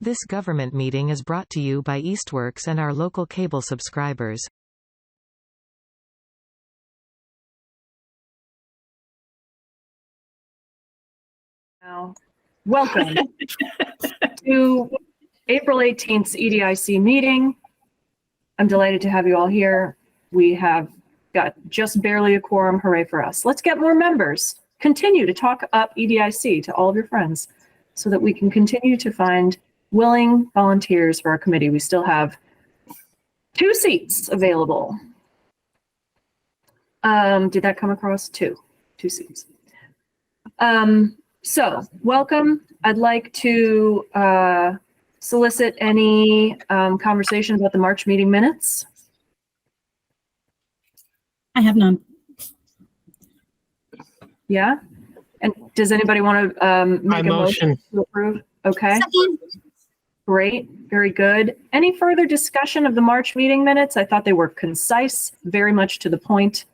This government meeting is brought to you by Eastworks and our local cable subscribers. Welcome to April 18th's EDIC meeting. I'm delighted to have you all here. We have got just barely a quorum. Hooray for us. Let's get more members. Continue to talk up EDIC to all of your friends so that we can continue to find willing volunteers for our committee. We still have 2 seats available. Did that come across? Two seats. So welcome. I'd like to solicit any conversation about the March meeting minutes. I have none. Yeah. And does anybody want to make a motion to approve? Okay. Second. Great. Very good. Any further discussion of the March meeting minutes? I thought they were concise, very much to the point.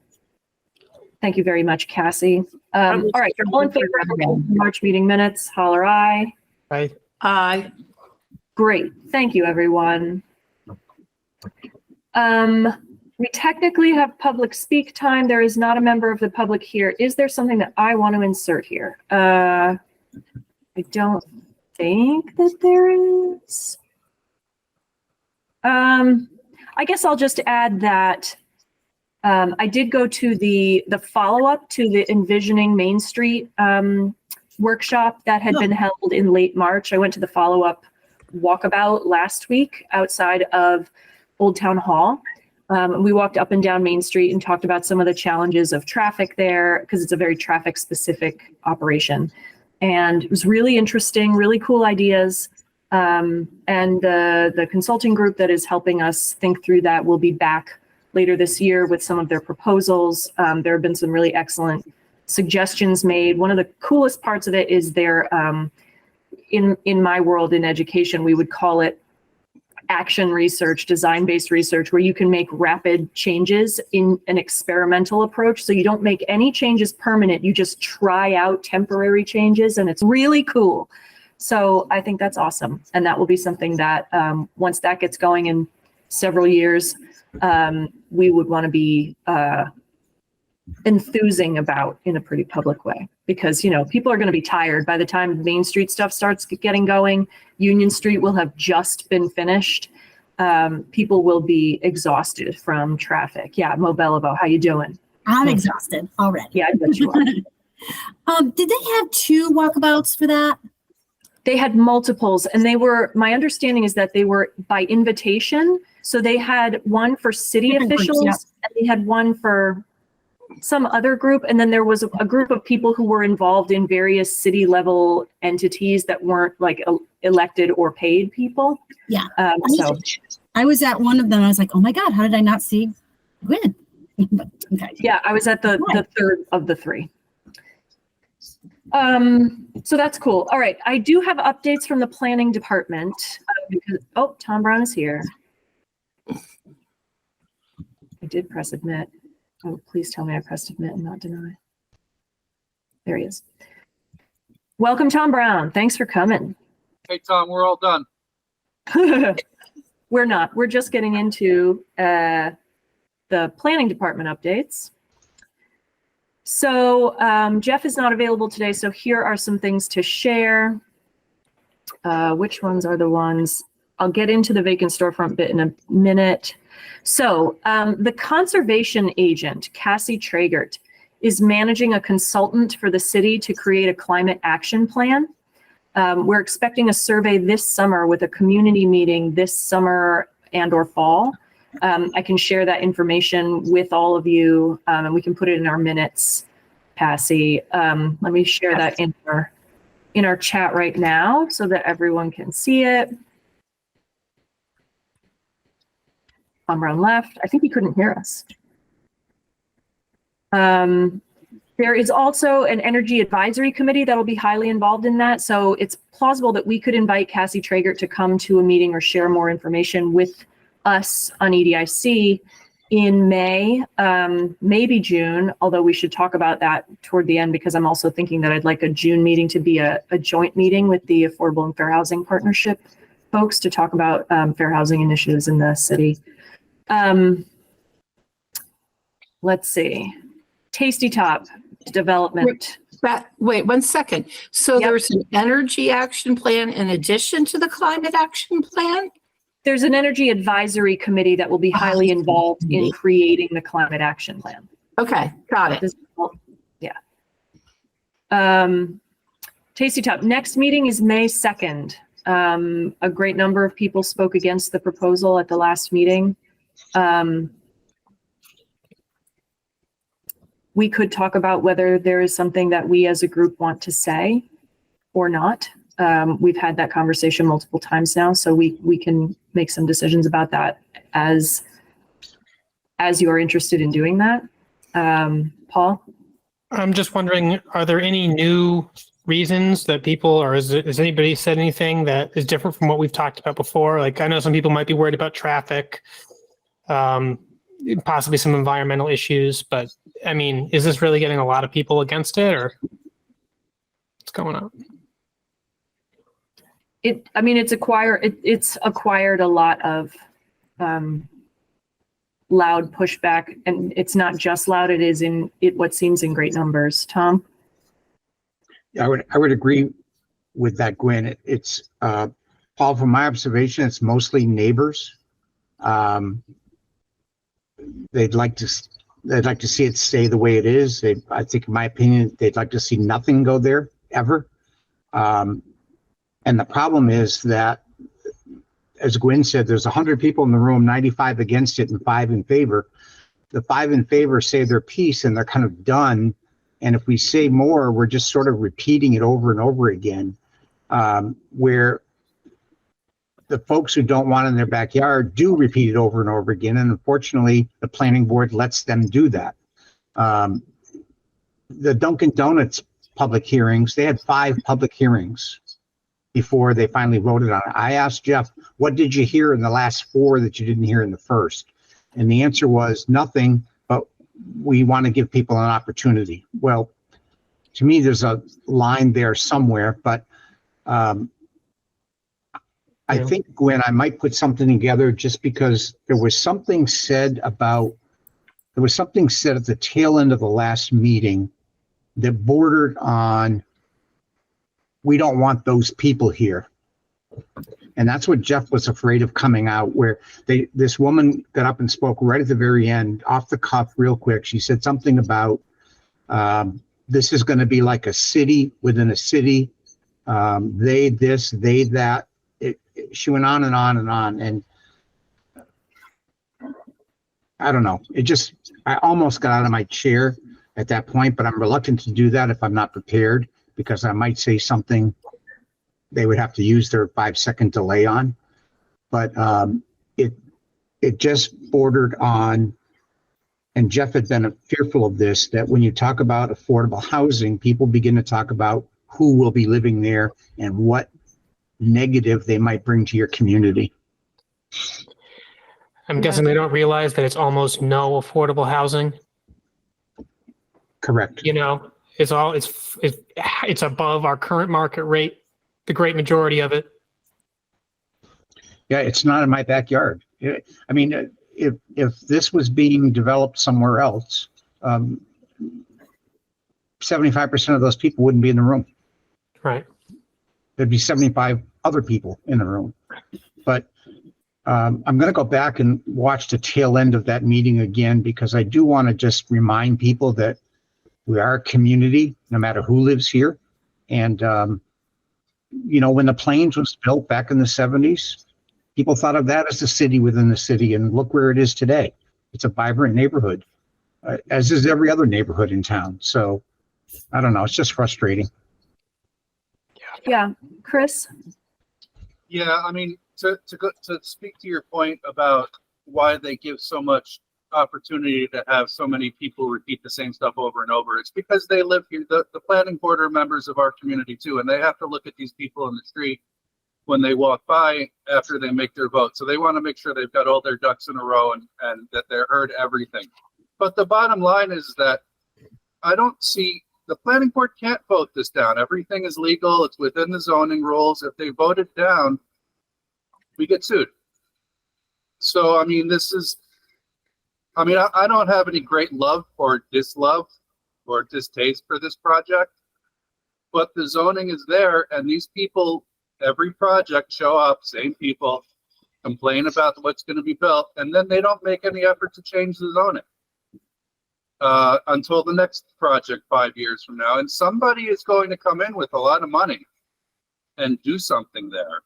Thank you very much, Cassie. All right. All in favor of the March meeting minutes, holler aye. Aye. Aye. Great. Thank you, everyone. We technically have public speak time. There is not a member of the public here. Is there something that I want to insert here? I don't think that there is. I guess I'll just add that I did go to the follow-up to the Envisioning Main Street workshop that had been held in late March. I went to the follow-up walkabout last week outside of Old Town Hall. We walked up and down Main Street and talked about some of the challenges of traffic there because it's a very traffic-specific operation. And it was really interesting, really cool ideas. And the consulting group that is helping us think through that will be back later this year with some of their proposals. There have been some really excellent suggestions made. One of the coolest parts of it is their, in my world in education, we would call it action research, design-based research, where you can make rapid changes in an experimental approach. So you don't make any changes permanent, you just try out temporary changes, and it's really cool. So I think that's awesome. And that will be something that once that gets going in several years, we would want to be enthusing about in a pretty public way, because, you know, people are going to be tired by the time Main Street stuff starts getting going. Union Street will have just been finished. People will be exhausted from traffic. Yeah, Mo Beliveau, how you doing? I'm exhausted already. Yeah, I bet you are. Did they have 2 walkabouts for that? They had multiples, and they were, my understanding is that they were by invitation. So they had one for city officials, and they had one for some other group. And then there was a group of people who were involved in various city level entities that weren't like elected or paid people. Yeah. So I was at one of them. I was like, oh my God, how did I not see Gwyn? Okay. Yeah, I was at the third of the 3. So that's cool. All right. I do have updates from the planning department because, oh, Tom Brown is here. I did press admit. Oh, please tell me I pressed admit and not deny. There he is. Welcome, Tom Brown. Thanks for coming. Hey, Tom, we're all done. We're not. We're just getting into the planning department updates. So Jeff is not available today, so here are some things to share. Which ones are the ones? I'll get into the vacant storefront bit in a minute. So the conservation agent, Cassie Tragert, is managing a consultant for the city to create a climate action plan. We're expecting a survey this summer with a community meeting this summer and or fall. I can share that information with all of you, and we can put it in our minutes, Cassie. Let me share that in our chat right now so that everyone can see it. Tom Brown left. I think he couldn't hear us. There is also an energy advisory committee that'll be highly involved in that. So it's plausible that we could invite Cassie Tragert to come to a meeting or share more information with us on EDIC in May, maybe June, although we should talk about that toward the end, because I'm also thinking that I'd like a June meeting to be a joint meeting with the Affordable and Fair Housing Partnership folks to talk about fair housing initiatives in the city. Let's see. Tasty Top development. Wait 1 second. So Yep. there's an energy action plan in addition to the climate action plan? There's an energy advisory committee that will be highly involved in creating the climate action plan. Okay, got it. Yeah. Tasty Top. Next meeting is May 2nd. A great number of people spoke against the proposal at the last meeting. We could talk about whether there is something that we as a group want to say or not. We've had that conversation multiple times now, so we can make some decisions about that as you are interested in doing that. Paul? I'm just wondering, are there any new reasons that people, or has anybody said anything that is different from what we've talked about before? Like, I know some people might be worried about traffic, possibly some environmental issues, but I mean, is this really getting a lot of people against it, or what's going on? It's acquired a lot of loud pushback, and it's not just loud, it is in what seems in great numbers. Tom? I would agree with that, Gwen. It's Paul, from my observation, it's mostly neighbors. They'd like to see it stay the way it is. I think, in my opinion, they'd like to see nothing go there ever. And the problem is that, as Gwen said, there's 100 people in the room, 95 against it and 5 in favor. The 5 in favor say their piece and they're kind of done. And if we say more, we're just sort of repeating it over and over again, where the folks who don't want it in their backyard do repeat it over and over again. And unfortunately, the planning board lets them do that. The Dunkin' Donuts public hearings, they had 5 public hearings before they finally voted on it. I asked Jeff, what did you hear in the last 4 that you didn't hear in the first? And the answer was nothing, but we want to give people an opportunity. Well, to me, there's a line there somewhere, but I think, Gwen, I might put something together just because there was something said at the tail end of the last meeting that bordered on, we don't want those people here. And that's what Jeff was afraid of coming out, where this woman got up and spoke right at the very end, off the cuff, real quick. She said something about this is going to be like a city within a city. They this, they that. She went on and on and on. And I don't know. I almost got out of my chair at that point, but I'm reluctant to do that if I'm not prepared, because I might say something they would have to use their 5-second delay on. But it just bordered on, and Jeff had been fearful of this, that when you talk about affordable housing, people begin to talk about who will be living there and what negative they might bring to your community. I'm guessing they don't realize that it's almost no affordable housing. Correct. You know, it's above our current market rate, the great majority of it. Yeah, it's not in my backyard. I mean, if this was being developed somewhere else, 75% of those people wouldn't be in the room. Right. There'd be 75 other people in the room. But I'm going to go back and watch the tail end of that meeting again, because I do want to just remind people that we are a community, no matter who lives here. And, when the Plains was built back in the 70s, people thought of that as a city within the city. And look where it is today. It's a vibrant neighborhood, as is every other neighborhood in town. So I don't know. It's just frustrating. Yeah. Chris? Yeah, I mean, to speak to your point about why they give so much opportunity to have so many people repeat the same stuff over and over, it's because they live here. The planning board are members of our community too, and they have to look at these people in the street when they walk by after they make their vote. So they want to make sure they've got all their ducks in a row and that they're heard everything. But the bottom line is that I don't see, the planning board can't vote this down. Everything is legal. It's within the zoning rules. If they vote it down, we get sued. So, I mean, I don't have any great love or dislove or distaste for this project, but the zoning is there, and these people, every project show up, same people, complain about what's going to be built, and then they don't make any effort to change the zoning until the next project 5 years from now. And somebody is going to come in with a lot of money and do something there.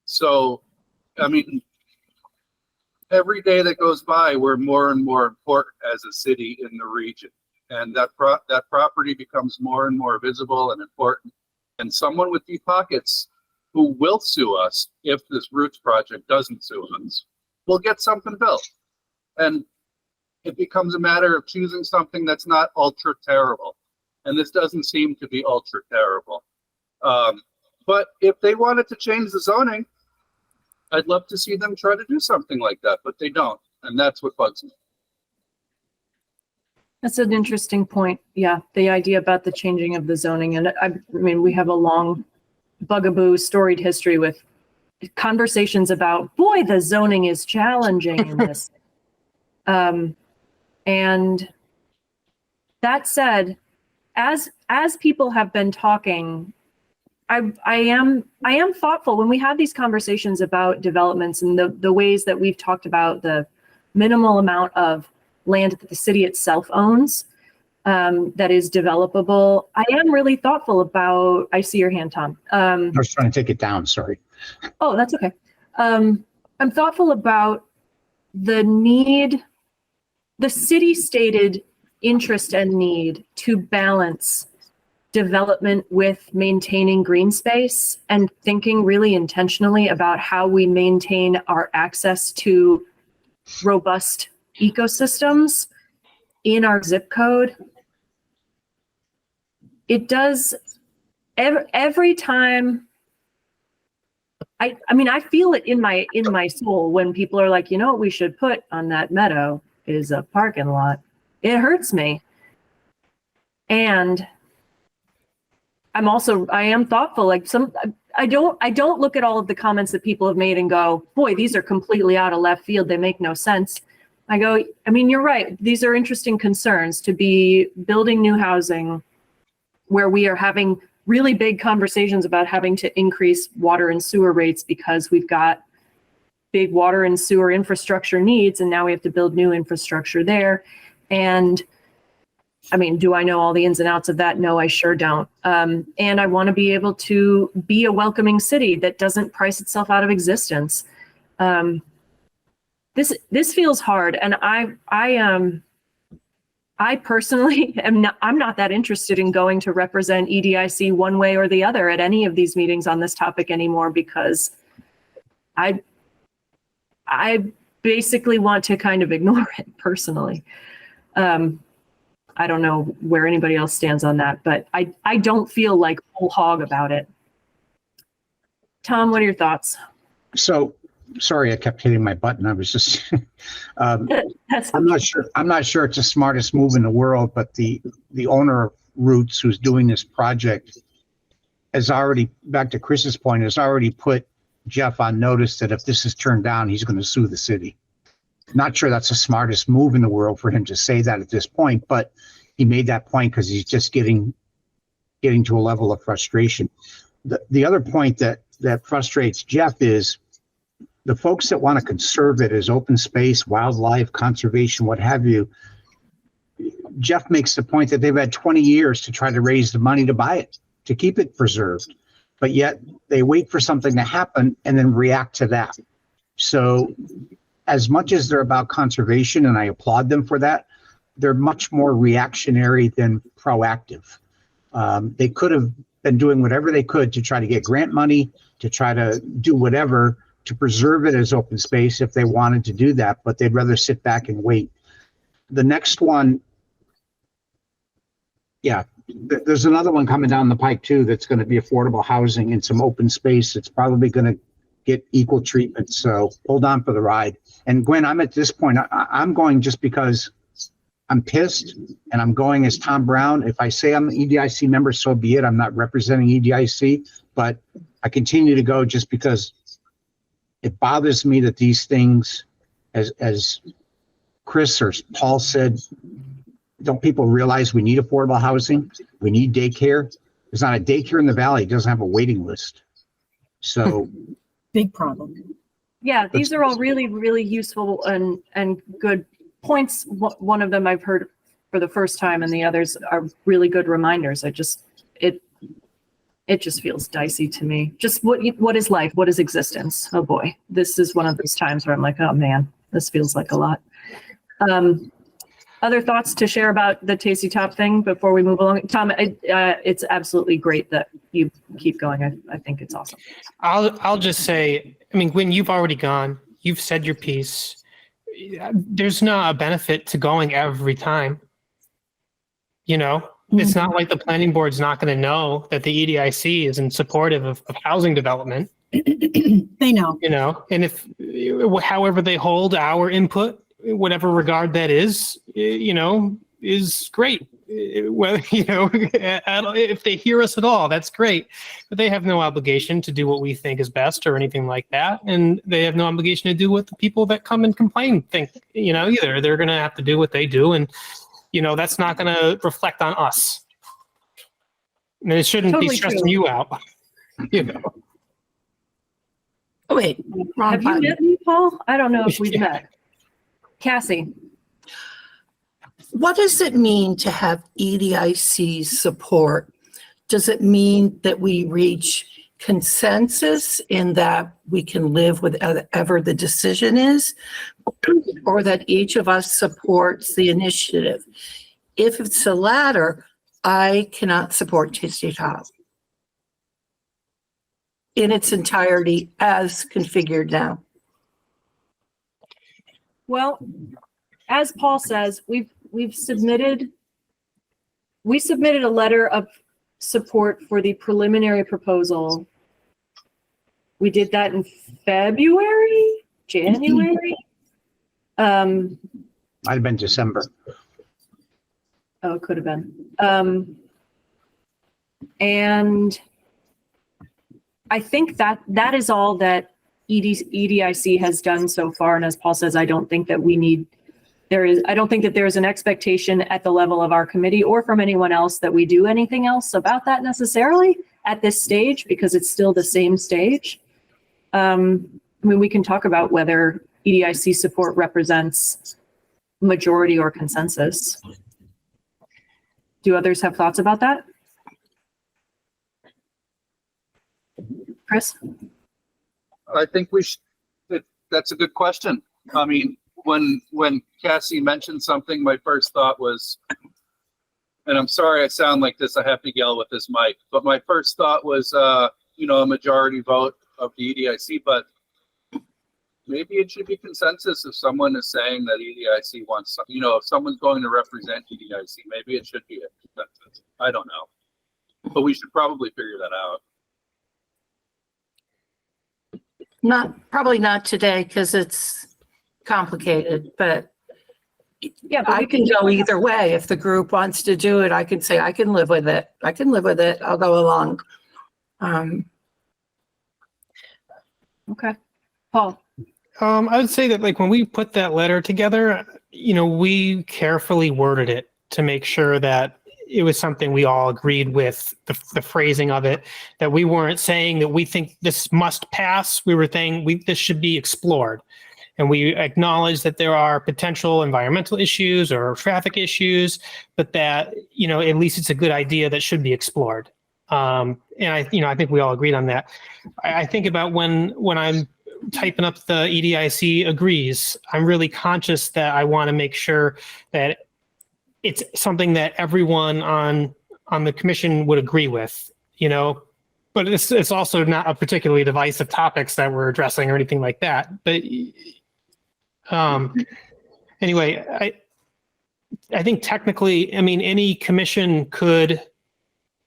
So, I mean, every day that goes by, we're more and more important as a city in the region. And that property becomes more and more visible and important. And someone with deep pockets who will sue us if this Roots project doesn't sue us will get something built. And it becomes a matter of choosing something that's not ultra terrible. And this doesn't seem to be ultra terrible. But if they wanted to change the zoning, I'd love to see them try to do something like that, but they don't. And that's what bugs me. That's an interesting point. Yeah, the idea about the changing of the zoning. And I mean, we have a long bugaboo storied history with conversations about, boy, the zoning is challenging in this. And that said, as people have been talking, I am thoughtful when we have these conversations about developments and the ways that we've talked about the minimal amount of land that the city itself owns that is developable. I am really thoughtful about, I see your hand, Tom. I was trying to take it down, sorry. Oh, that's okay. I'm thoughtful about the need, the city stated interest and need to balance development with maintaining green space and thinking really intentionally about how we maintain our access to robust ecosystems in our zip code. It does every time. I mean, I feel it in my soul when people are like, you know what we should put on that meadow is a parking lot. It hurts me. And I am thoughtful. Like I don't look at all of the comments that people have made and go, boy, these are completely out of left field. They make no sense. I go, I mean, you're right. These are interesting concerns to be building new housing where we are having really big conversations about having to increase water and sewer rates because we've got big water and sewer infrastructure needs. And now we have to build new infrastructure there. And I mean, do I know all the ins and outs of that? No, I sure don't. And I want to be able to be a welcoming city that doesn't price itself out of existence. This feels hard, and I personally I'm not that interested in going to represent EDIC one way or the other at any of these meetings on this topic anymore because I basically want to kind of ignore it personally. I don't know where anybody else stands on that, but I don't feel like whole hog about it. Tom, what are your thoughts? So, sorry, I kept hitting my button. I was just, I'm not sure it's the smartest move in the world, but the owner of Roots who's doing this project has already, back to Chris's point, has already put Jeff on notice that if this is turned down, he's going to sue the city. Not sure that's the smartest move in the world for him to say that at this point, but he made that point because he's just getting to a level of frustration. The other point that frustrates Jeff is the folks that want to conserve it as open space, wildlife, conservation, what have you. Jeff makes the point that they've had 20 years to try to raise the money to buy it, to keep it preserved, but yet they wait for something to happen and then react to that. So as much as they're about conservation, and I applaud them for that, they're much more reactionary than proactive. They could have been doing whatever they could to try to get grant money, to try to do whatever to preserve it as open space if they wanted to do that, but they'd rather sit back and wait. The next one, yeah, there's another one coming down the pike too that's going to be affordable housing and some open space. It's probably going to get equal treatment. So hold on for the ride. And Gwen, I'm at this point, I'm going just because I'm pissed and I'm going as Tom Brown. If I say I'm an EDIC member, so be it. I'm not representing EDIC, but I continue to go just because it bothers me that these things, as Chris or Paul said, don't people realize we need affordable housing? We need daycare. There's not a daycare in the valley. It doesn't have a waiting list. So Big problem. Yeah, these are all really, really useful and good points. One of them I've heard for the first time, and the others are really good reminders. It just feels dicey to me. Just what is life? What is existence? Oh boy, this is one of those times where I'm like, oh man, this feels like a lot. Other thoughts to share about the Tasty Top thing before we move along? Tom, it's absolutely great that you keep going. I think it's awesome. I'll just say, I mean, Gwen, you've already gone. You've said your piece. There's not a benefit to going every time. You know, it's not like the planning board's not going to know that the EDIC is in supportive of housing development. They know. You know, and if however they hold our input, whatever regard that is, you know, is great. Whether, you know, if they hear us at all, that's great. But they have no obligation to do what we think is best or anything like that. And they have no obligation to do what the people that come and complain think, you know, either. They're going to have to do what they do. And, you know, that's not going to reflect on us. And it shouldn't Totally be stressing true. you out, you know. Oh, wait, wrong Have you button. met me, Paul? I don't know if we've Yeah. met. Cassie. What does it mean to have EDIC support? Does it mean that we reach consensus in that we can live with whatever the decision is, or that each of us supports the initiative? If it's the latter, I cannot support Tasty Top in its entirety as configured now. Well, as Paul says, we submitted a letter of support for the preliminary proposal. We did that in January. might have been December. Oh, it could have been. And I think that is all that EDIC has done so far. And as Paul says, I don't think that I don't think that there is an expectation at the level of our committee or from anyone else that we do anything else about that necessarily at this stage, because it's still the same stage. I mean, we can talk about whether EDIC support represents majority or consensus. Do others have thoughts about that? Chris? I think that's a good question. I mean, when Cassie mentioned something, my first thought was, and I'm sorry I sound like this, I have to yell with this mic, but my first thought was, a majority vote of the EDIC, but maybe it should be consensus if someone is saying that EDIC wants, if someone's going to represent EDIC, maybe it should be a consensus. I don't know, but we should probably figure that out. Probably not today because it's complicated, but Yeah, but I can go either way. If the group wants to do it, I can say, I can live with it. I'll go along. Okay. Paul? I would say that, like, when we put that letter together, we carefully worded it to make sure that it was something we all agreed with, the phrasing of it, that we weren't saying that we think this must pass. We were saying this should be explored. And we acknowledge that there are potential environmental issues or traffic issues, but that, at least it's a good idea that should be explored. And I think we all agreed on that. I think about when I'm typing up the EDIC agrees, I'm really conscious that I want to make sure that it's something that everyone on the commission would agree with, but it's also not a particularly divisive topics that we're addressing or anything like that. But anyway, I think technically, any commission could,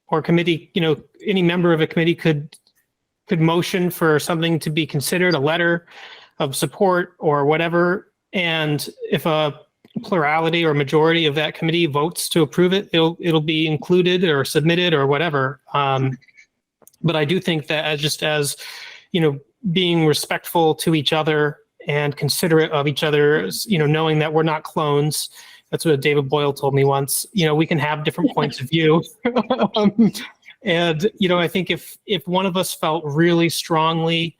or committee, any member of a committee could motion for something to be considered a letter of support or whatever. And if a plurality or majority of that committee votes to approve it, it'll be included or submitted or whatever. But I do think that as being respectful to each other and considerate of each other's, knowing that we're not clones. That's what David Boyle told me once. We can have different points of view. And, I think if one of us felt really strongly,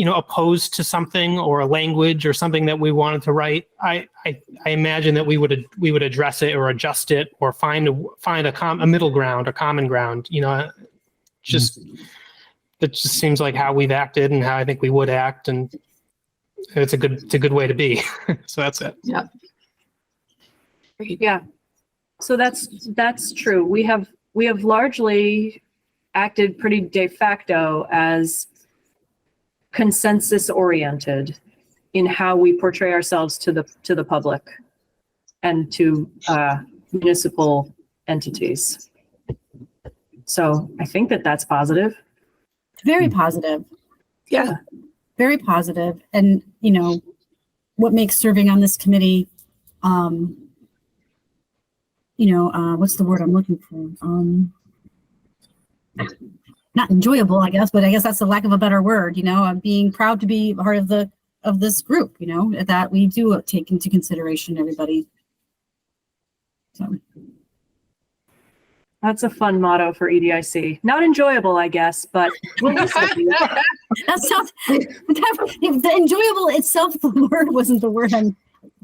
opposed to something or a language or something that we wanted to write, I imagine that we would address it or adjust it or find a middle ground, a common ground. That just seems like how we've acted and how I think we would act, and it's a good way to be. So that's it. Yeah. Yeah. So that's true. We have largely acted pretty de facto as consensus oriented in how we portray ourselves to the public and to municipal entities. So I think that's positive. Very positive. Yeah. Very positive. And, what makes serving on this committee, what's the word I'm looking for? Not enjoyable, I guess, but I guess that's the lack of a better word, I'm being proud to be part of this group, that we do take into consideration everybody. So. That's a fun motto for EDIC. Not enjoyable, I guess, but we'll listen to you. That sounds, if the enjoyable itself, the word wasn't the word. I'm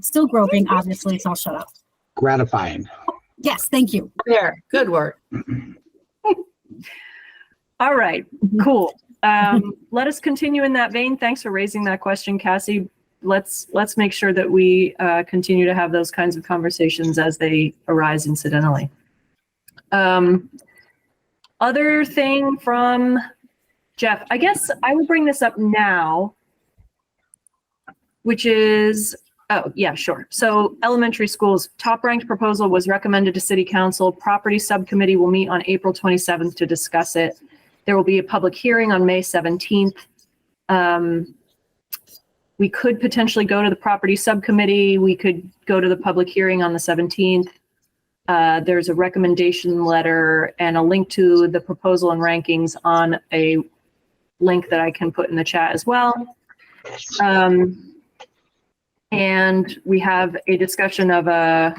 still groping, obviously, so I'll shut up. Gratifying. Yes, thank you. There, good word. All right, cool. Let us continue in that vein. Thanks for raising that question, Cassie. Let's make sure that we continue to have those kinds of conversations as they arise incidentally. Other thing from Jeff, I guess I will bring this up now, which is, oh yeah, sure. So elementary schools, top ranked proposal was recommended to City Council. Property subcommittee will meet on April 27th to discuss it. There will be a public hearing on May 17th. We could potentially go to the property subcommittee. We could go to the public hearing on the 17th. There's a recommendation letter and a link to the proposal and rankings on a link that I can put in the chat as well. And we have a discussion of a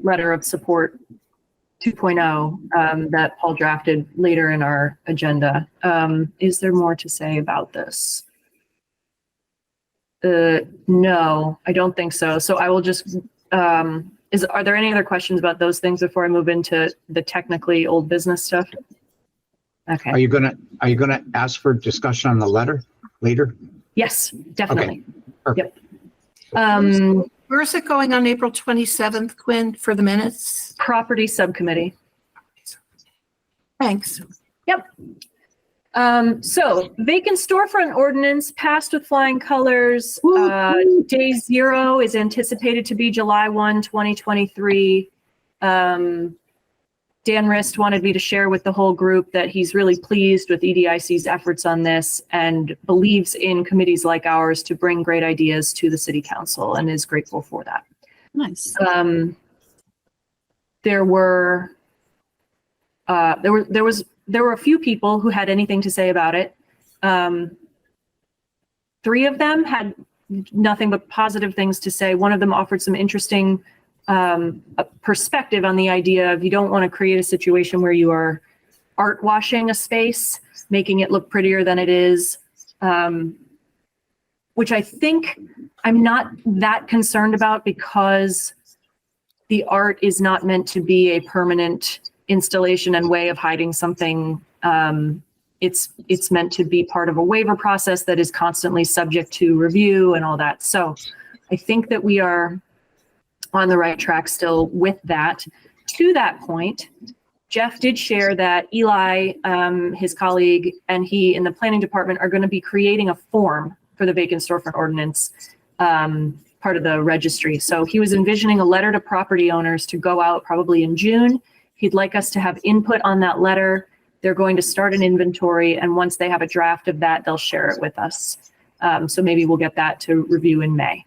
letter of support 2.0 that Paul drafted later in our agenda. Is there more to say about this? No, I don't think so. So I will just, are there any other questions about those things before I move into the technically old business stuff? Okay. Are you gonna ask for discussion on the letter later? Yes, definitely. Okay. Yep. Where is it going on April 27th, Quinn, for the minutes? Property subcommittee. Thanks. Yep. So vacant storefront ordinance passed with flying colors. Day 0 is anticipated to be July 1, 2023. Dan Rist wanted me to share with the whole group that he's really pleased with EDIC's efforts on this and believes in committees like ours to bring great ideas to the city council and is grateful for that. Nice. There were a few people who had anything to say about it. 3 of them had nothing but positive things to say. One of them offered some interesting perspective on the idea of you don't want to create a situation where you are art washing a space, making it look prettier than it is, which I think I'm not that concerned about because the art is not meant to be a permanent installation and way of hiding something. It's meant to be part of a waiver process that is constantly subject to review and all that. So I think that we are on the right track still with that. To that point, Jeff did share that Eli, his colleague, and he in the planning department are going to be creating a form for the vacant storefront ordinance, part of the registry. So he was envisioning a letter to property owners to go out probably in June. He'd like us to have input on that letter. They're going to start an inventory, and once they have a draft of that, they'll share it with us. So maybe we'll get that to review in May.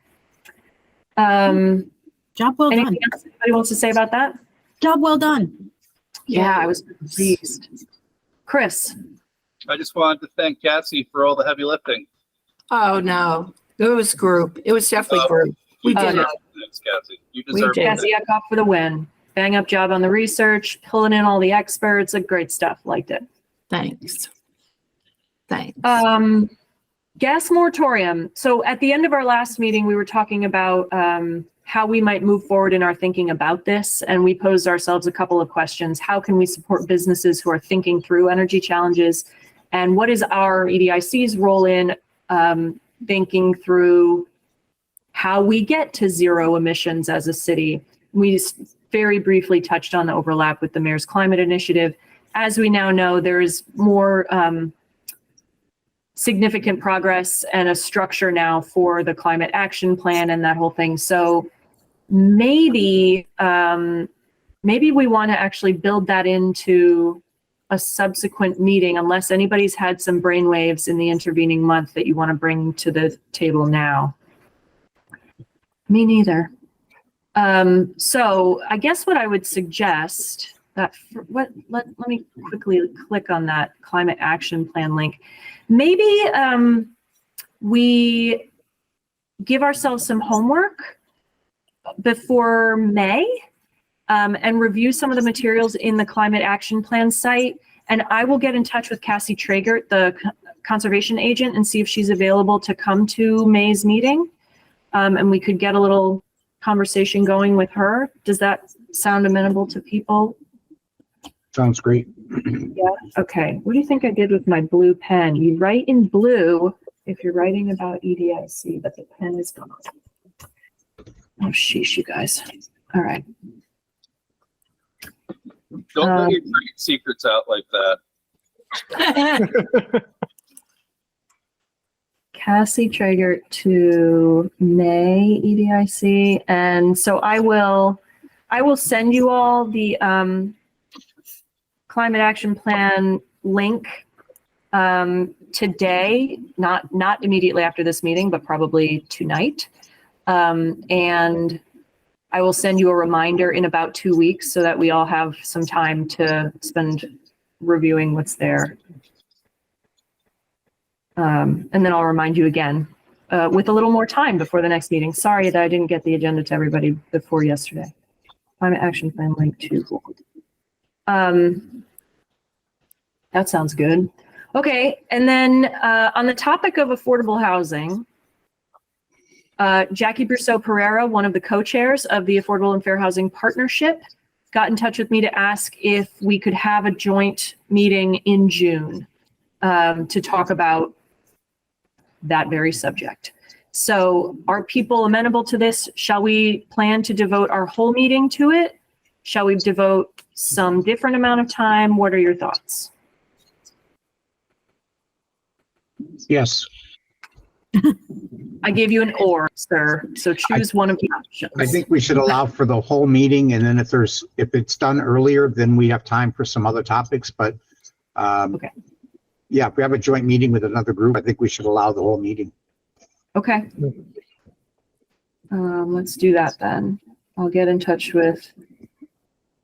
Job well done. Anything else anybody wants to say about that? Job well done. Yeah, I was pleased. Chris. I just wanted to thank Cassie for all the heavy lifting. Oh, no, it was group. It was definitely group. We did it. Thanks, Cassie. You We deserve did. it. Cassie Eckhoff for the win. Bang up job on the research, pulling in all the experts. Great stuff. Liked it. Thanks. Thanks. Gas moratorium. So at the end of our last meeting, we were talking about how we might move forward in our thinking about this. And we posed ourselves a couple of questions. How can we support businesses who are thinking through energy challenges? And what is our EDIC's role in thinking through how we get to zero emissions as a city? We very briefly touched on the overlap with the Mayor's Climate Initiative. As we now know, there is more significant progress and a structure now for the climate action plan and that whole thing. So maybe we want to actually build that into a subsequent meeting, unless anybody's had some brainwaves in the intervening month that you want to bring to the table now. Me neither. So I guess what I would suggest that let me quickly click on that climate action plan link. Maybe we give ourselves some homework before May and review some of the materials in the climate action plan site. And I will get in touch with Cassie Traegert, the conservation agent, and see if she's available to come to May's meeting. And we could get a little conversation going with her. Does that sound amenable to people? Sounds great. Yeah. Okay. What do you think I did with my blue pen? You write in blue if you're writing about EDIC, but the pen is gone. Oh, sheesh, you guys. All right. Don't let your trade secrets out like that. Cassie Traegert to May EDIC. And so I will send you all the climate action plan link today, not immediately after this meeting, but probably tonight. And I will send you a reminder in about 2 weeks so that we all have some time to spend reviewing what's there. And then I'll remind you again with a little more time before the next meeting. Sorry that I didn't get the agenda to everybody before yesterday. Climate action plan link 2. That sounds good. Okay, and then on the topic of affordable housing, Jackie Brousseau Pereira, one of the co-chairs of the Affordable and Fair Housing Partnership, got in touch with me to ask if we could have a joint meeting in June to talk about that very subject. So are people amenable to this? Shall we plan to devote our whole meeting to it? Shall we devote some different amount of time? What are your thoughts? Yes, I gave you an or, sir. So choose one of the options. I think we should allow for the whole meeting, and then if it's done earlier, then we have time for some other topics, but Okay. yeah, if we have a joint meeting with another group, I think we should allow the whole meeting. Okay. Let's do that then. I'll get in touch with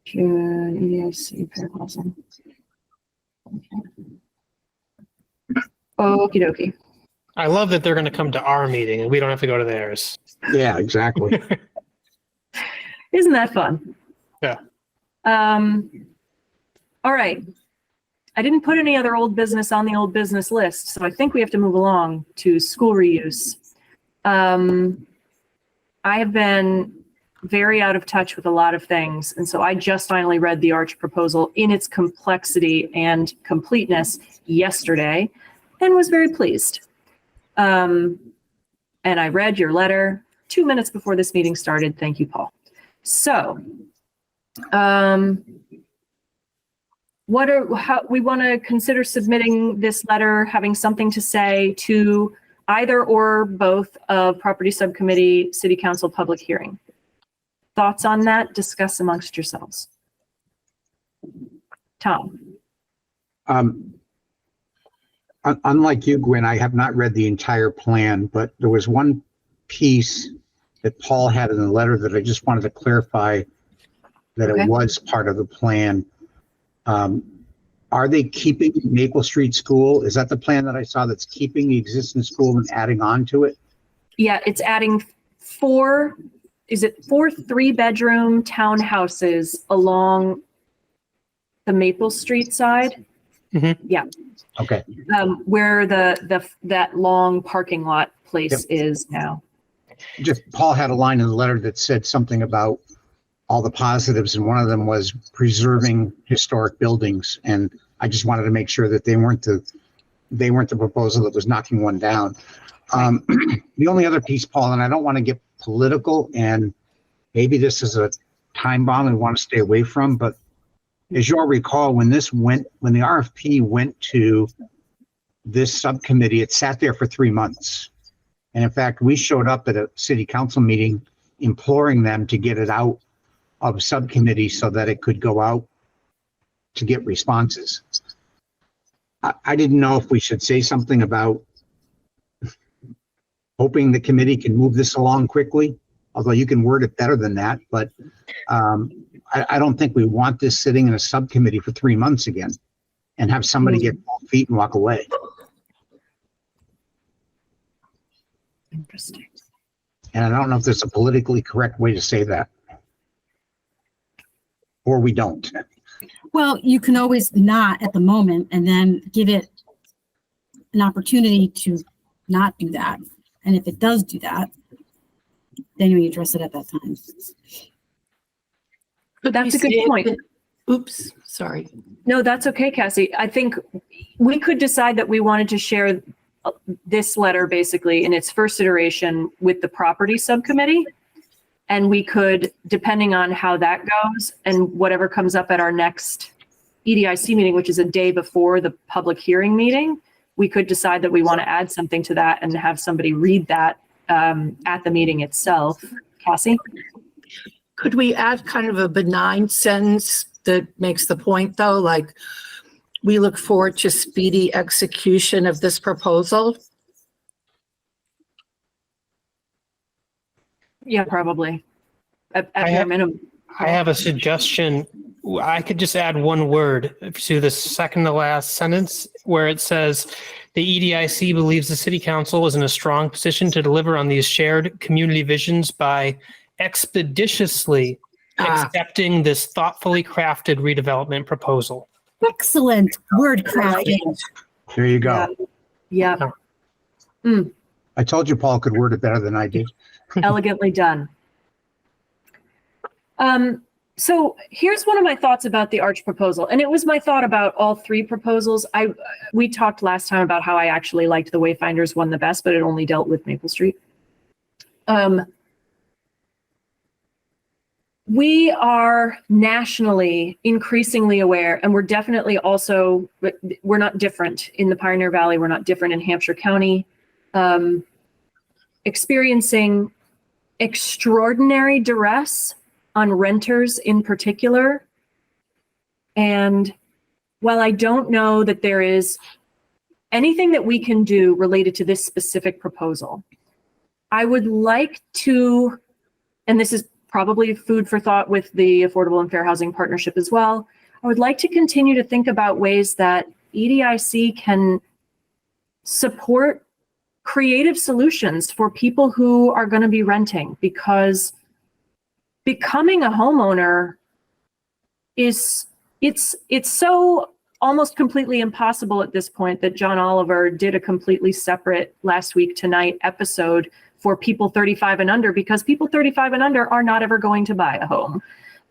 June EDIC Fair Housing. Okie dokie. I love that they're going to come to our meeting and we don't have to go to theirs. Yeah, exactly. Isn't that fun? Yeah. All right. I didn't put any other old business on the old business list, so I think we have to move along to school reuse. I have been very out of touch with a lot of things, and so I just finally read the ARCH proposal in its complexity and completeness yesterday and was very pleased. And I read your letter 2 minutes before this meeting started. Thank you, Paul. So, how we want to consider submitting this letter, having something to say to either or both of property subcommittee, city council public hearing. Thoughts on that? Discuss amongst yourselves. Tom. Unlike you, Gwen, I have not read the entire plan, but there was one piece that Paul had in the letter that I just wanted to clarify that Okay. it was part of the plan. Are they keeping Maple Street School? Is that the plan that I saw that's keeping the existing school and adding on to it? Yeah, it's adding four 3-bedroom townhouses along the Maple Street side? Mhm. Yeah. Okay. Where that long parking lot place is now. Just Paul had a line in the letter that said something about all the positives, and one of them was preserving historic buildings. And I just wanted to make sure that they weren't the proposal that was knocking one down. The only other piece, Paul, and I don't want to get political, and maybe this is a time bomb we want to stay away from, but as you'll recall, when the RFP went to this subcommittee, it sat there for 3 months. And in fact, we showed up at a city council meeting imploring them to get it out of subcommittee so that it could go out to get responses. I didn't know if we should say something about hoping the committee can move this along quickly, although you can word it better than that. But I don't think we want this sitting in a subcommittee for 3 months again and have somebody get cold feet and walk away. Interesting. And I don't know if there's a politically correct way to say that. Or we don't. Well, you can always not at the moment and then give it an opportunity to not do that. And if it does do that, then you address it at that time. But That's a good point. Oops, sorry. No, that's okay, Cassie. I think we could decide that we wanted to share this letter basically in its first iteration with the property subcommittee. And we could, depending on how that goes and whatever comes up at our next EDIC meeting, which is a day before the public hearing meeting, we could decide that we want to add something to that and have somebody read that at the meeting itself. Cassie? Could we add kind of a benign sentence that makes the point though, like, we look forward to speedy execution of this proposal? Yeah, probably. At I bare have- minimum. I have a suggestion. I could just add one word to the second to last sentence where it says, the EDIC believes the city council is in a strong position to deliver on these shared community visions by expeditiously accepting this thoughtfully crafted redevelopment proposal. Excellent word crafting. There you go. Yeah. I told you Paul could word it better than I did. Elegantly done. So here's one of my thoughts about the Arch proposal, and it was my thought about all three proposals. We talked last time about how I actually liked the Wayfinders one the best, but it only dealt with Maple Street. We are nationally increasingly aware, and we're definitely also, we're not different in the Pioneer Valley, we're not different in Hampshire County, experiencing extraordinary duress on renters in particular. And while I don't know that there is anything that we can do related to this specific proposal, I would like to, and this is probably food for thought with the Affordable and Fair Housing Partnership as well, I would like to continue to think about ways that EDIC can support creative solutions for people who are going to be renting, because becoming a homeowner is, it's so almost completely impossible at this point that John Oliver did a completely separate Last Week Tonight episode for people 35 and under, because people 35 and under are not ever going to buy a home.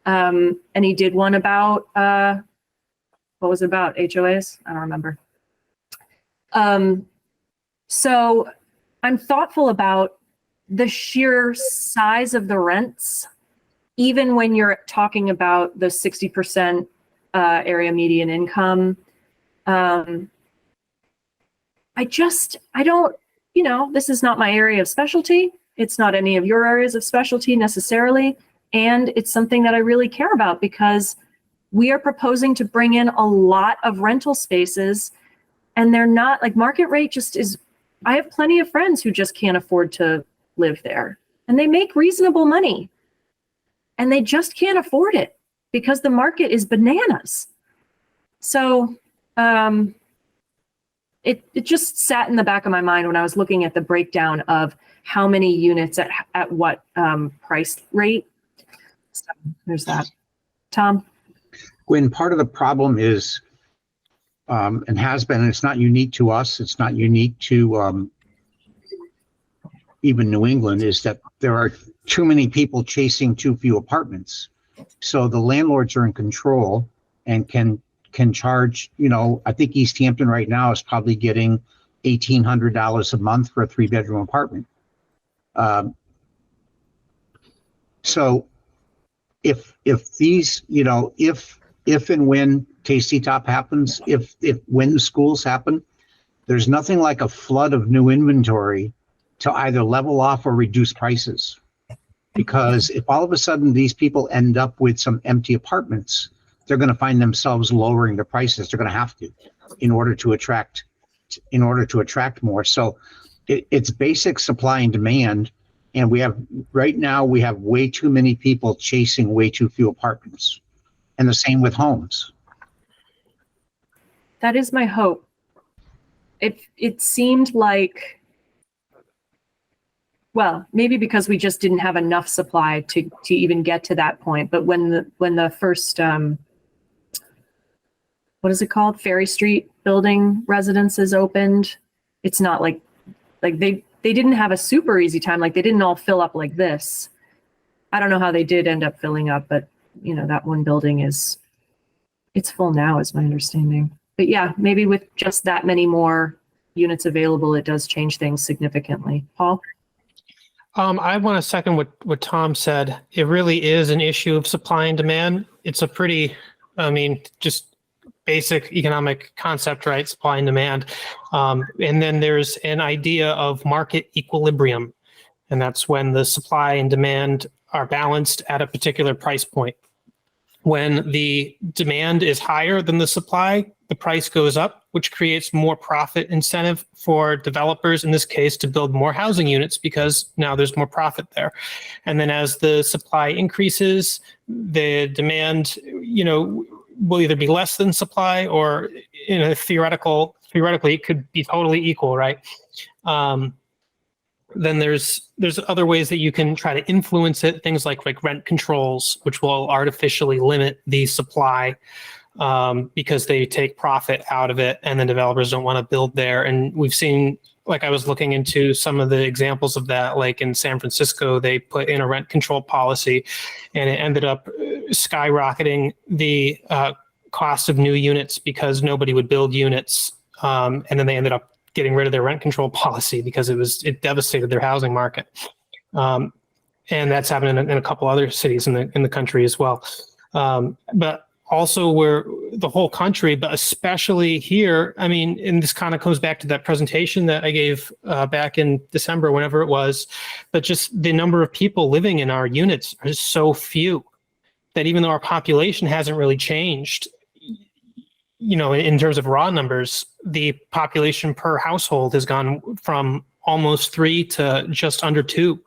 And he did one about, what was it about? HOAs? I don't remember. So I'm thoughtful about the sheer size of the rents, even when you're talking about the 60% area median income. I don't, this is not my area of specialty. It's not any of your areas of specialty necessarily. And it's something that I really care about, because we are proposing to bring in a lot of rental spaces, and they're not like market rate just is. I have plenty of friends who just can't afford to live there, and they make reasonable money, and they just can't afford it because the market is bananas. So It just sat in the back of my mind when I was looking at the breakdown of how many units at what price rate. So there's that. Tom? When part of the problem is, and has been, and it's not unique to us, it's not unique to even New England, is that there are too many people chasing too few apartments. So the landlords are in control and can charge, I think Easthampton right now is probably getting $1,800 a month for a 3-bedroom apartment. So if these, if and when Tasty Top happens, when the schools happen, there's nothing like a flood of new inventory to either level off or reduce prices. Because if all of a sudden these people end up with some empty apartments, they're going to find themselves lowering the prices. They're going to have to, in order to attract more. So it's basic supply and demand. And right now we have way too many people chasing way too few apartments, and the same with homes. That is my hope. It seemed like, well, maybe because we just didn't have enough supply to even get to that point. But when the first what is it called? Ferry Street building residences opened, it's not like they didn't have a super easy time. Like they didn't all fill up like this. I don't know how they did end up filling up, but that one building it's full now, is my understanding. But yeah, maybe with just that many more units available, it does change things significantly. Paul? I want to second what Tom said. It really is an issue of supply and demand. It's a pretty, just basic economic concept, right? Supply and demand. And then there's an idea of market equilibrium. And that's when the supply and demand are balanced at a particular price point. When the demand is higher than the supply, the price goes up, which creates more profit incentive for developers, in this case, to build more housing units because now there's more profit there. And then as the supply increases, the demand, will either be less than supply, or theoretically it could be totally equal, right? Then there's other ways that you can try to influence it, things like rent controls, which will artificially limit the supply because they take profit out of it, and then developers don't want to build there. And we've seen, I was looking into some of the examples of that, like in San Francisco, they put in a rent control policy, and it ended up skyrocketing the cost of new units because nobody would build units, and then they ended up getting rid of their rent control policy because it devastated their housing market. And that's happening in a couple other cities in the country as well. But also where the whole country, but especially here, and this kind of goes back to that presentation that I gave back in December, whenever it was, but just the number of people living in our units are so few that even though our population hasn't really changed, in terms of raw numbers, the population per household has gone from almost 3 to just under 2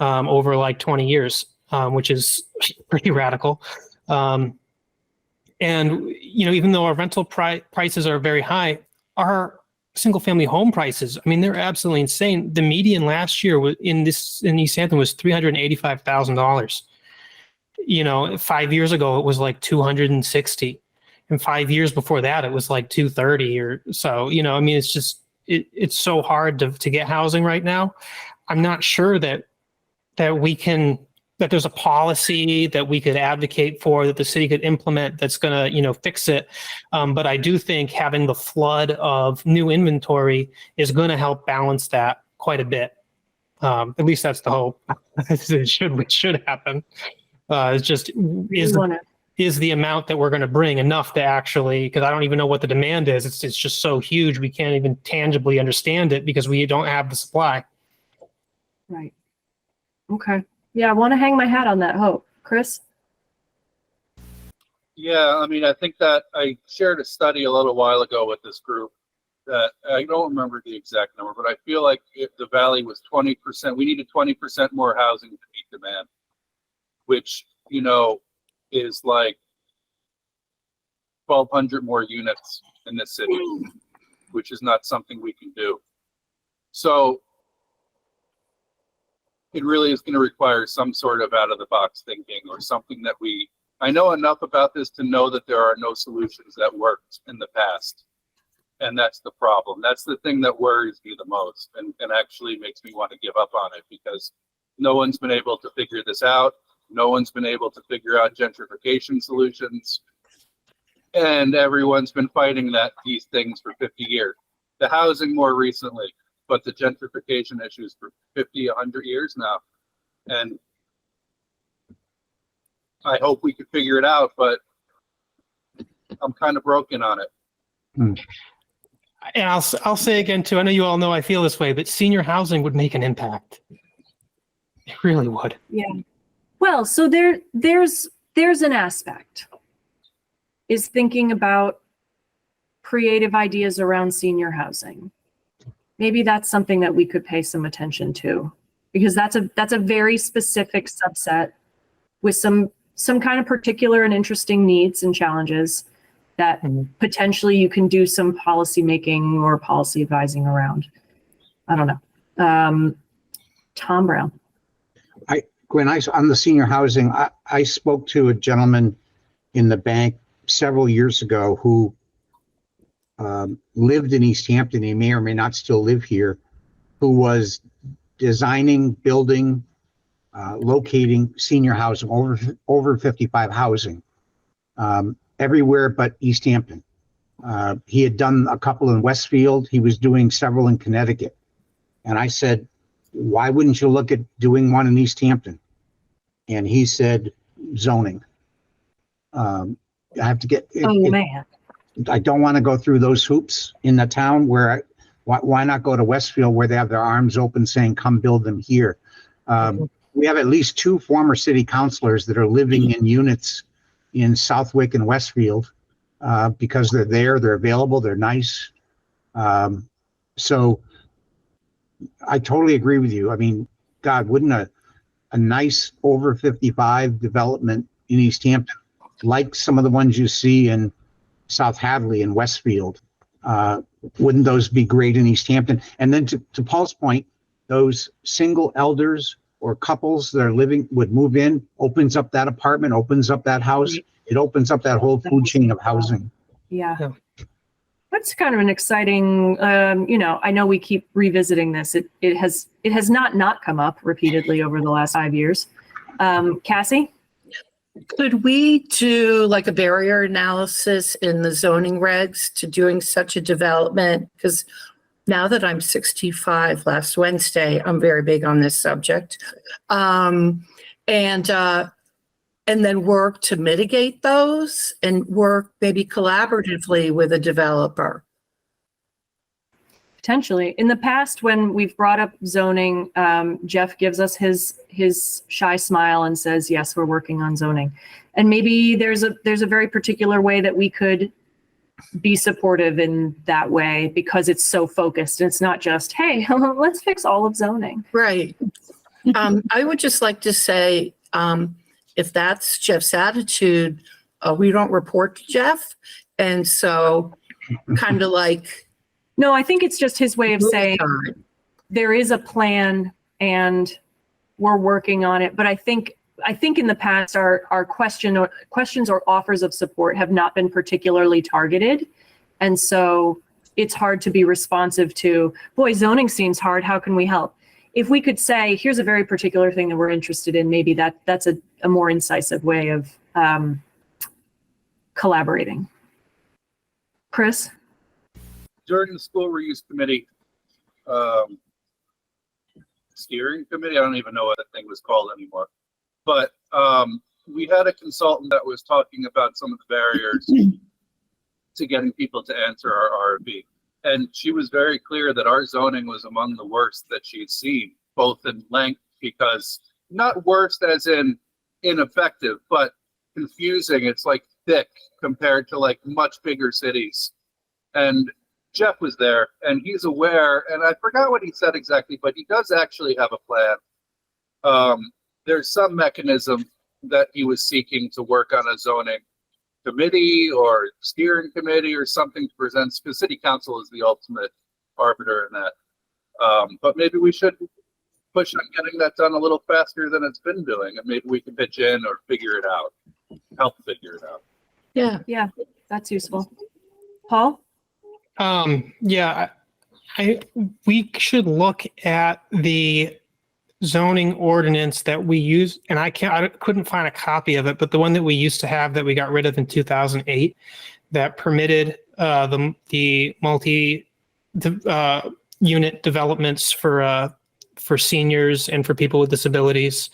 over 20 years, which is pretty radical. And, even though our rental prices are very high, our single family home prices, they're absolutely insane. The median last year in Easthampton was $385,000. 5 years ago, it was like 260. And 5 years before that, it was like 230 or so. It's just, it's so hard to get housing right now. I'm not sure that there's a policy that we could advocate for, that the city could implement that's going to, fix it. But I do think having the flood of new inventory is going to help balance that quite a bit. At least that's the hope. It should happen. It's just, is the amount that we're going to bring enough to actually, because I don't even know what the demand is. It's just so huge. We can't even tangibly understand it because we don't have the supply. Right. Okay. Yeah, I want to hang my hat on that hope. Chris? Yeah, I think that I shared a study a little while ago with this group that I don't remember the exact number, but I feel like if the Valley was 20%, we needed 20% more housing to meet demand, which, is like 1,200 more units in this city, which is not something we can do. So it really is going to require some sort of out of the box thinking, or something that I know enough about this to know that there are no solutions that worked in the past. And that's the problem. That's the thing that worries me the most, and actually makes me want to give up on it, because no one's been able to figure this out. No one's been able to figure out gentrification solutions. And everyone's been fighting these things for 50 years. The housing more recently, but the gentrification issues for 50, 100 years now. And I hope we could figure it out, but I'm kind of broken on it. And I'll say again too, I know you all know I feel this way, but senior housing would make an impact. It really would. Yeah. Well, so there's an aspect, is thinking about creative ideas around senior housing. Maybe that's something that we could pay some attention to, because that's a very specific subset with some kind of particular and interesting needs and challenges that potentially you can do some policy making or policy advising around. I don't know. Tom Brown. Gwen, on the senior housing, I spoke to a gentleman in the bank several years ago who lived in Easthampton. He may or may not still live here, who was designing, building, locating senior housing, over 55 housing, everywhere but Easthampton. He had done a couple in Westfield. He was doing several in Connecticut. And I said, why wouldn't you look at doing one in Easthampton? And he said, zoning. I have to get Man. I don't want to go through those hoops in the town why not go to Westfield, where they have their arms open saying, come build them here. We have at least 2 former city councilors that are living in units in Southwick and Westfield because they're available, they're nice. So I totally agree with you. I mean, God, wouldn't a nice over 55 development in Easthampton, like some of the ones you see in South Hadley and Westfield, wouldn't those be great in Easthampton? And then to Paul's point, those single elders or couples that are living would move in, opens up that apartment, opens up that house. It opens up that whole food chain of housing. Yeah. That's kind of an exciting, I know we keep revisiting this. It has not come up repeatedly over the last 5 years. Cassie? Could we do like a barrier analysis in the zoning regs to doing such a development? Because now that I'm 65, last Wednesday, I'm very big on this subject. And then work to mitigate those and work maybe collaboratively with a developer. Potentially. In the past, when we've brought up zoning, Jeff gives us his shy smile and says, yes, we're working on zoning. And maybe there's a very particular way that we could be supportive in that way, because it's so focused. It's not just, hey, let's fix all of zoning. Right. I would just like to say, if that's Jeff's attitude, we don't report to Jeff. And so kind of like. No, I think it's just his way of saying there is a plan and we're working on it. But I think in the past, our questions or offers of support have not been particularly targeted. And so it's hard to be responsive to, boy, zoning seems hard. How can we help? If we could say, here's a very particular thing that we're interested in, maybe that's a more incisive way of collaborating. Chris? During the school reuse committee, steering committee, I don't even know what that thing was called anymore. But we had a consultant that was talking about some of the barriers to getting people to answer our RFP. And she was very clear that our zoning was among the worst that she'd seen, both in length, because not worst as in ineffective, but confusing. It's like thick compared to like much bigger cities. And Jeff was there and he's aware, and I forgot what he said exactly, but he does actually have a plan. There's some mechanism that he was seeking to work on a zoning committee or steering committee or something to present, because city council is the ultimate arbiter in that. But maybe we should push on getting that done a little faster than it's been doing, and maybe we can pitch in or figure it out, help figure it out. Yeah. That's useful. Paul? Yeah, we should look at the zoning ordinance that we use, and I couldn't find a copy of it, but the one that we used to have that we got rid of in 2008 that permitted the multi unit developments for seniors and for people with disabilities.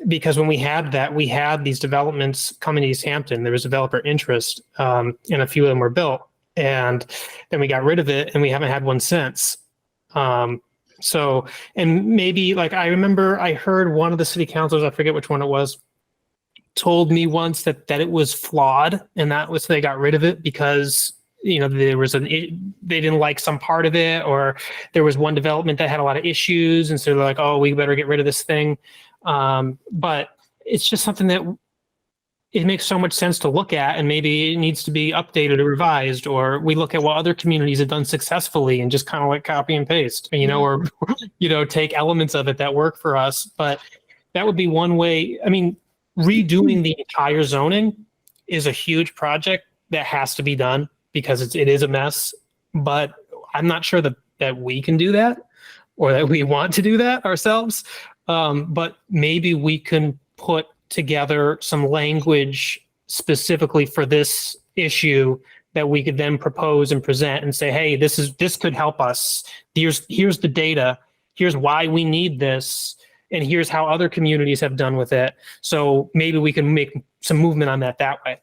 Because when we had these developments coming to Easthampton, there was developer interest, and a few of them were built, and then we got rid of it, and we haven't had one since. So, and maybe like I remember I heard one of the city councilors, I forget which one it was, told me once that it was flawed, and that was they got rid of it because there was they didn't like some part of it, or there was one development that had a lot of issues, and so they're like, oh, we better get rid of this thing. But it's just something that it makes so much sense to look at, and maybe it needs to be updated or revised, or we look at what other communities have done successfully and just kind of like copy and paste, or take elements of it that work for us. But that would be one way. I mean, redoing the entire zoning is a huge project that has to be done because it is a mess. But I'm not sure that we can do that or that we want to do that ourselves. But maybe we can put together some language specifically for this issue that we could then propose and present and say, hey, this could help us. Here's the data. Here's why we need this. And here's how other communities have done with it. So maybe we can make some movement on that way.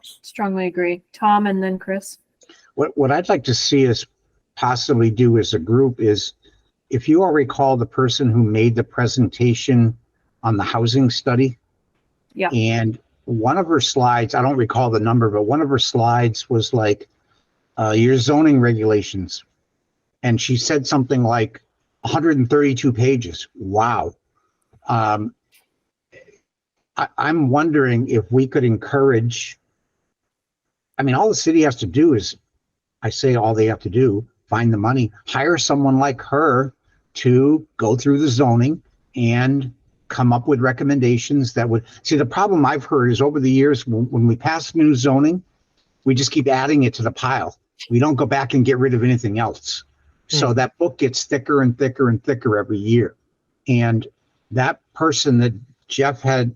Strongly agree. Tom and then Chris. What I'd like to see us possibly do as a group is, if you all recall the person who made the presentation on the housing study. Yeah. And one of her slides, I don't recall the number, but one of her slides was like, your zoning regulations. And she said something like 132 pages. Wow. I'm wondering if we could encourage, all the city has to do is, I say all they have to do, find the money, hire someone like her to go through the zoning and come up with recommendations that would see. The problem I've heard is over the years, when we pass new zoning, we just keep adding it to the pile. We don't go back and get rid of anything else. So that book gets thicker and thicker and thicker every year. And that person that Jeff had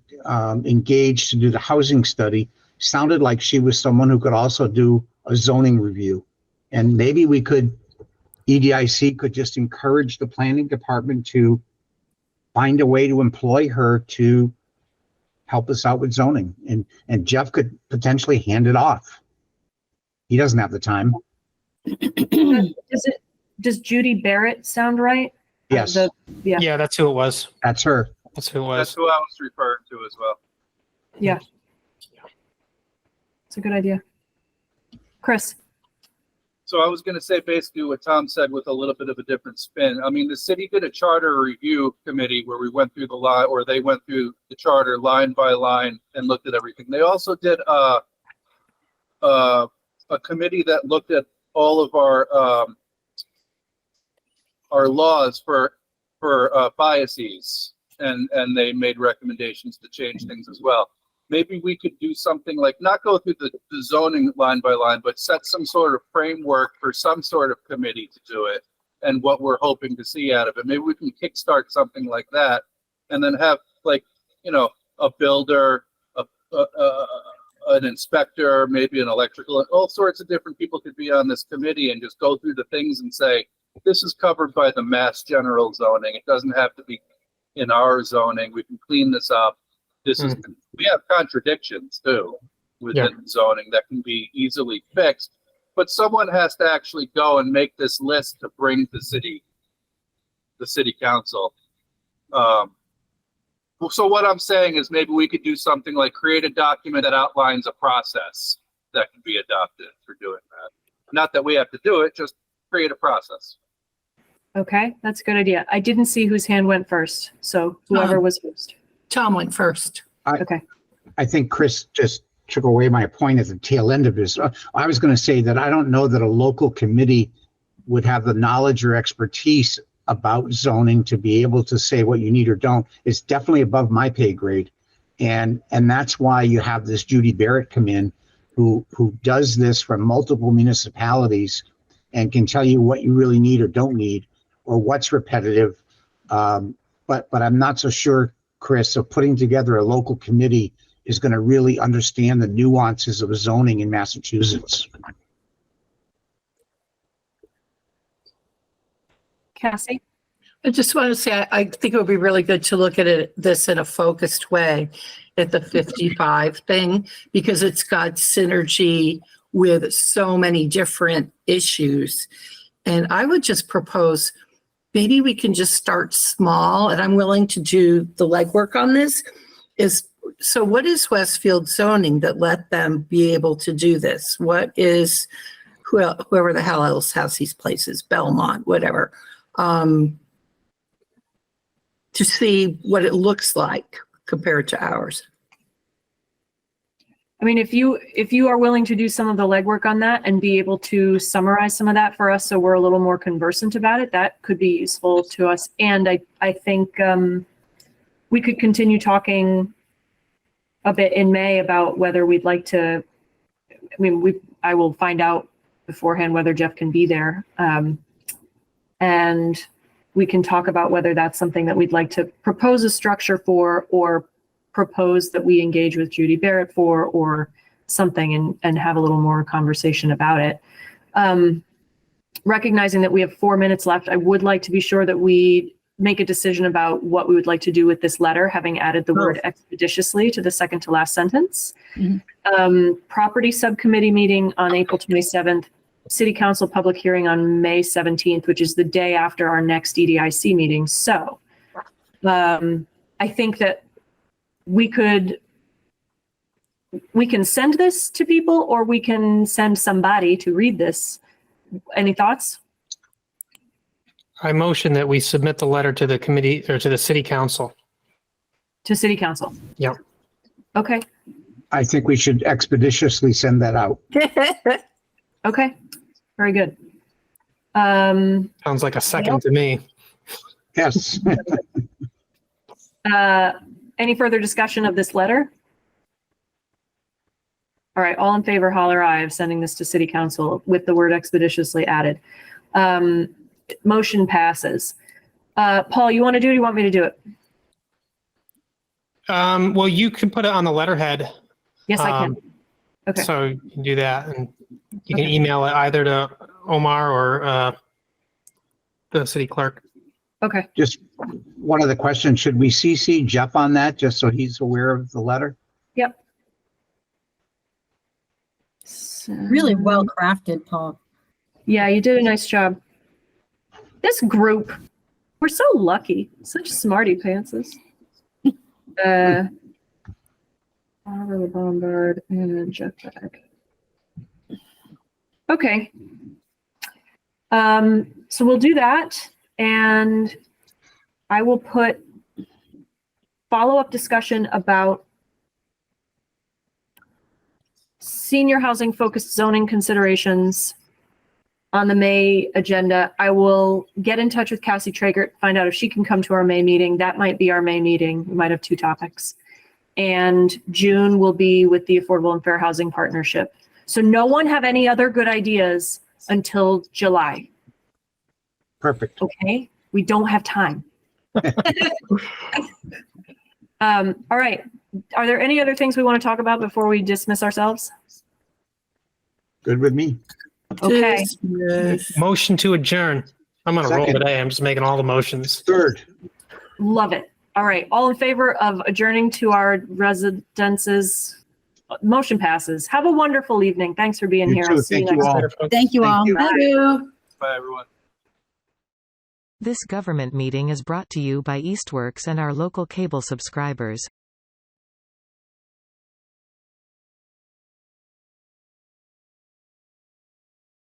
engaged to do the housing study sounded like she was someone who could also do a zoning review. And maybe EDIC could just encourage the planning department to find a way to employ her to help us out with zoning. And Jeff could potentially hand it off. He doesn't have the time. Does Judy Barrett sound right? Yes. Yeah, that's who it was. That's her. That's who it was. That's who I was referring to as well. Yeah. It's a good idea. Chris. So I was going to say basically what Tom said with a little bit of a different spin. The city did a charter review committee where we went through they went through the charter line by line and looked at everything. They also did a committee that looked at all of our laws for biases, and they made recommendations to change things as well. Maybe we could do something like not go through the zoning line by line, but set some sort of framework for some sort of committee to do it and what we're hoping to see out of it. Maybe we can kickstart something like that and then have a builder, an inspector, maybe an electrical, all sorts of different people could be on this committee and just go through the things and say, this is covered by the mass general zoning. It doesn't have to be in our zoning. We can clean this up. We have contradictions too within zoning that can be easily fixed, but someone has to actually go and make this list to bring to the city council. So what I'm saying is maybe we could do something like create a document that outlines a process that can be adopted for doing that. Not that we have to do it, just create a process. Okay, that's a good idea. I didn't see whose hand went first, so whoever was first. Tom went first. Okay. I think Chris just took away my point at the tail end of his. I was going to say that I don't know that a local committee would have the knowledge or expertise about zoning to be able to say what you need or don't. It's definitely above my pay grade. And that's why you have this Judy Barrett come in who does this from multiple municipalities and can tell you what you really need or don't need or what's repetitive. But I'm not so sure, Chris, of putting together a local committee is going to really understand the nuances of zoning in Massachusetts. Cassie? I just want to say, I think it would be really good to look at this in a focused way at the 55 thing, because it's got synergy with so many different issues. And I would just propose, maybe we can just start small, and I'm willing to do the legwork on this. So what is Westfield zoning that let them be able to do this? What is, whoever the hell else has these places, Belmont, whatever, to see what it looks like compared to ours. I mean, if you are willing to do some of the legwork on that and be able to summarize some of that for us so we're a little more conversant about it, that could be useful to us. And I think we could continue talking a bit in May about whether we'd like to, I will find out beforehand whether Jeff can be there. And we can talk about whether that's something that we'd like to propose a structure for, or propose that we engage with Judy Barrett for, or something, and have a little more conversation about it. Recognizing that we have 4 minutes left, I would like to be sure that we make a decision about what we would like to do with this letter, having added the word expeditiously to the second to last sentence. Property subcommittee meeting on April 27th, City Council public hearing on May 17th, which is the day after our next EDIC meeting. So I think that we can send this to people, or we can send somebody to read this. Any thoughts? I motion that we submit the letter to the committee or to the city council. To City Council? Yep. Okay. I think we should expeditiously send that out. Okay. Very good. Sounds like a second to me. Yes. Any further discussion of this letter? All right, all in favor, holler aye of sending this to City Council with the word expeditiously added. Motion passes. Paul, you want to do it? Or you want me to do it? Well, you can put it on the letterhead. Yes, I can. Okay. So you can do that, and you can email it either to Omar or the city clerk. Okay. Just one other question. Should we CC Jeff on that just so he's aware of the letter? Yep. Really well crafted, Paul. Yeah, you did a nice job. This group, we're so lucky. Such smarty pantses. Oliver Bombard and Jetpack. Okay. So we'll do that, and I will put follow-up discussion about senior housing focused zoning considerations on the May agenda. I will get in touch with Cassie Tragert, find out if she can come to our May meeting. That might be our May meeting. We might have 2 topics. And June will be with the Affordable and Fair Housing Partnership. So no one have any other good ideas until July. Perfect. Okay, we don't have time. All right. Are there any other things we want to talk about before we dismiss ourselves? Good with me. Okay. Motion to adjourn. I'm on a roll Second. today. I'm just making all the motions. Third. Love it. All right. All in favor of adjourning to our residences? Motion passes. Have a wonderful evening. Thanks for being You here. too. I'll see you Thank you next all. time. Thank you all. you. Thank you. Bye, everyone. This government meeting is brought to you by Eastworks and our local cable subscribers.